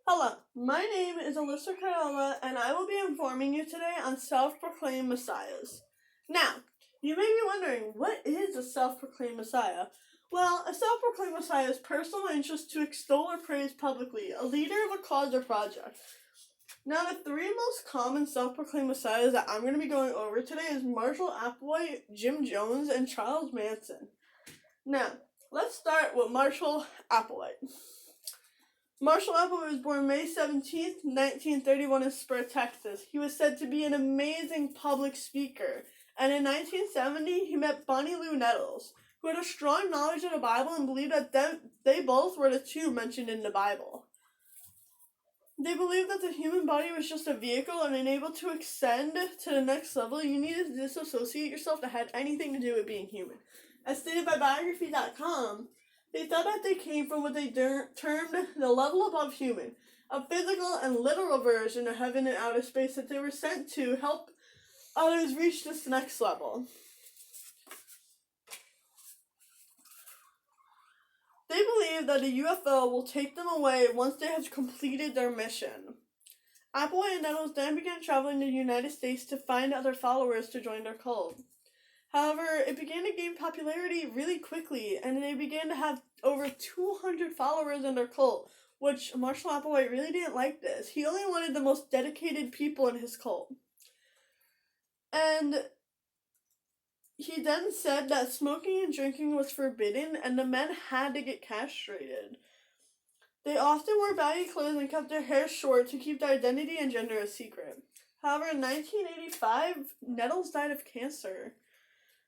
Hello, my name is Alyssa Crayola, and I will be informing you today on self-proclaimed messiahs. Now, you may be wondering, what is a self-proclaimed messiah? Well, a self-proclaimed messiah is personal interest to extol or praise publicly, a leader of a cause or project. Now, the three most common self-proclaimed messiahs that I'm going to be going over today is Marshall Applewhite, Jim Jones, and Charles Manson. Now, let's start with Marshall Applewhite. Marshall Applewhite was born May 17th, 1931 in Spur, Texas. He was said to be an amazing public speaker, and in 1970 he met Bonnie Lou Nettles, who had a strong knowledge of the Bible and believed that they both were the two mentioned in the Bible. They believed that the human body was just a vehicle, and in able to ascend to the next level, you needed to disassociate yourself that had anything to do with being human. As stated by biography.com, they thought that they came from what they termed the level above human, a physical and literal version of heaven and outer space that they were sent to help others reach this next level. They believe that a UFO will take them away once they have completed their mission. Applewhite and Nettles then began traveling to the United States to find other followers to join their cult. However, it began to gain popularity really quickly, and they began to have over 200 followers in their cult, which Marshall Applewhite really didn't like this. He only wanted the most dedicated people in his cult. And he then said that smoking and drinking was forbidden, and the men had to get castrated. They often wore baggy clothes and kept their hair short to keep their identity and gender a secret. However, in 1985, Nettles died of cancer.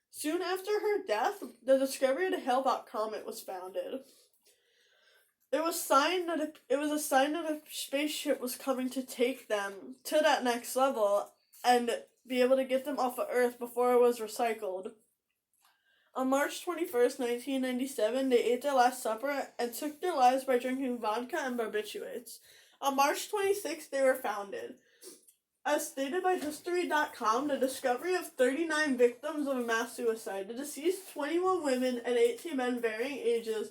Soon after her death, the discovery of the Hale-Bopp comet was founded. It was a sign that a spaceship was coming to take them to that next level and be able to get them off of Earth before it was recycled. On March 21st, 1997, they ate their last supper and took their lives by drinking vodka and barbiturates. On March 26th, they were founded. As stated by History.com, the discovery of 39 victims of a mass suicide, the deceased 21 women and 18 men varying ages,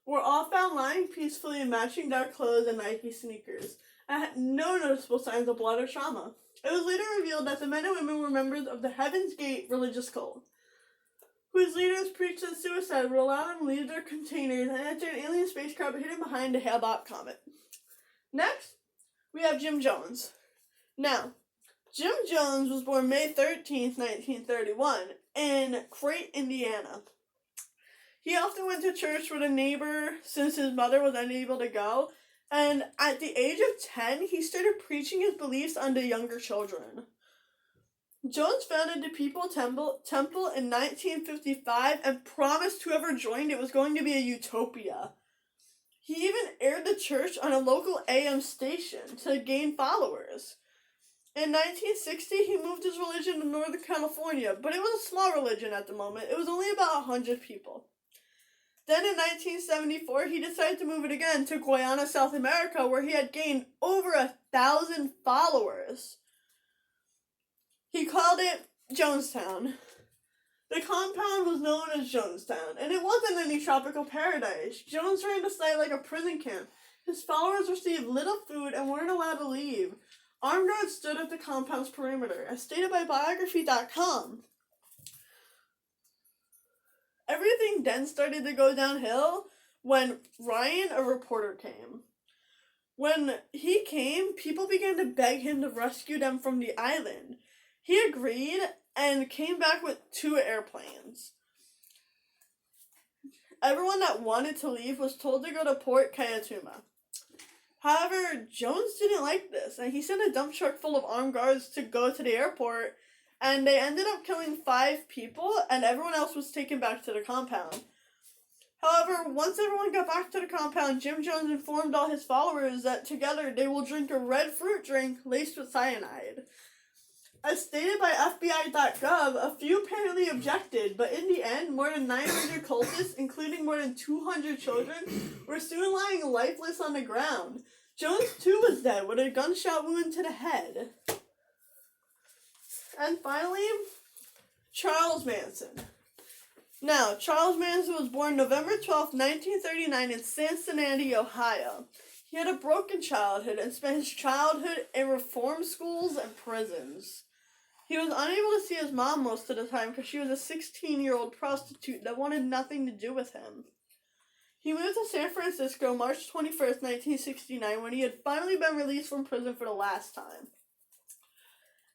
were all found lying peacefully in matching dark clothes and Nike sneakers, and had no noticeable signs of blood or trauma. It was later revealed that the men and women were members of the Heaven's Gate religious cult, whose leaders preached that suicide would allow them to leave their containers and enter an alien spacecraft hidden behind the Hale-Bopp comet. Next, we have Jim Jones. Now, Jim Jones was born May 13th, 1931, in Crate, Indiana. He often went to church with a neighbor since his mother was unable to go, and at the age of 10, he started preaching his beliefs unto younger children. Jones founded the People Temple in 1955 and promised whoever joined it was going to be a utopia. He even aired the church on a local AM station to gain followers. In 1960, he moved his religion to Northern California, but it was a small religion at the moment. It was only about 100 people. Then in 1974, he decided to move it again to Guyana, South America, where he had gained over 1,000 followers. He called it Jonestown. The compound was known as Jonestown, and it wasn't any tropical paradise. Jones ran the site like a prison camp. His followers received little food and weren't allowed to leave. Armed guards stood at the compound's perimeter, as stated by biography.com. Everything then started to go downhill when Ryan, a reporter, came. When he came, people began to beg him to rescue them from the island. He agreed and came back with 2 airplanes. Everyone that wanted to leave was told to go to Port Kayatuma. However, Jones didn't like this, and he sent a dump truck full of armed guards to go to the airport, and they ended up killing 5 people, and everyone else was taken back to the compound. However, once everyone got back to the compound, Jim Jones informed all his followers that together they will drink a red fruit drink laced with cyanide. As stated by FBI.gov, a few apparently objected, but in the end, more than 900 cultists, including more than 200 children, were soon lying lifeless on the ground. Jones, too, was dead with a gunshot wound to the head. And finally, Charles Manson. Now, Charles Manson was born November 12, 1939 in Cincinnati, Ohio. He had a broken childhood and spent his childhood in reform schools and prisons. He was unable to see his mom most of the time because she was a 16-year-old prostitute that wanted nothing to do with him. He moved to San Francisco March 21st, 1969, when he had finally been released from prison for the last time.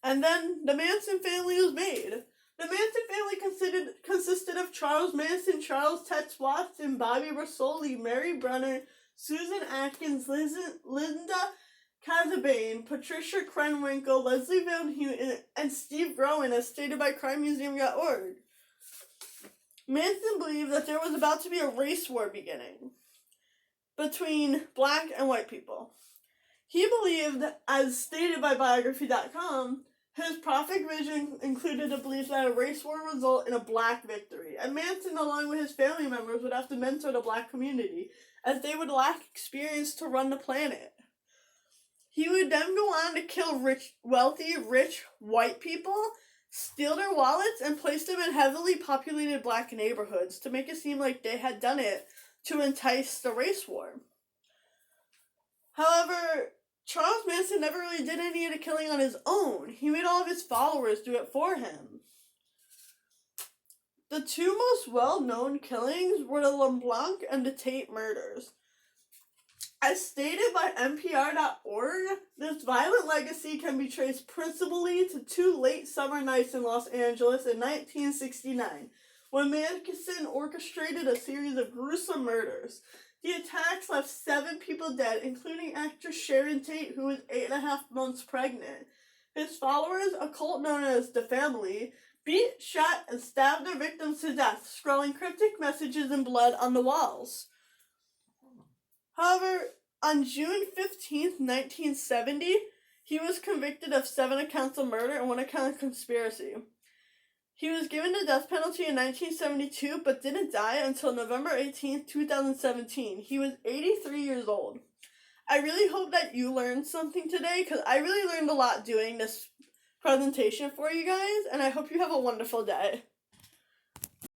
And then the Manson family was made. The Manson family consisted of Charles Manson, Charles Tex Watson, Bobby Rosoli, Mary Brenner, Susan Atkins, Linda Casabane, Patricia Krenwinkel, Leslie Van Houten, and Steve Groen, as stated by crimemuseum.org. Manson believed that there was about to be a race war beginning between black and white people. He believed, as stated by biography.com, his prophetic vision included a belief that a race war would result in a black victory, and Manson, along with his family members, would have to mentor the black community, as they would lack experience to run the planet. He would then go on to kill wealthy, rich white people, steal their wallets, and place them in heavily populated black neighborhoods to make it seem like they had done it to entice the race war. However, Charles Manson never really did any of the killing on his own. He made all of his followers do it for him. The two most well-known killings were the LeBlanc and the Tate murders. As stated by NPR.org, this violent legacy can be traced principally to two late summer nights in Los Angeles in 1969, when Manson orchestrated a series of gruesome murders. The attacks left 7 people dead, including actress Sharon Tate, who was 8.5 months pregnant. His followers, a cult known as The Family, beat, shot, and stabbed their victims to death, scrawling cryptic messages in blood on the walls. However, on June 15th, 1970, he was convicted of 7 accounts of murder and 1 account of conspiracy. He was given the death penalty in 1972, but didn't die until November 18th, 2017. He was 83 years old. I really hope that you learned something today, because I really learned a lot doing this presentation for you guys, and I hope you have a wonderful day.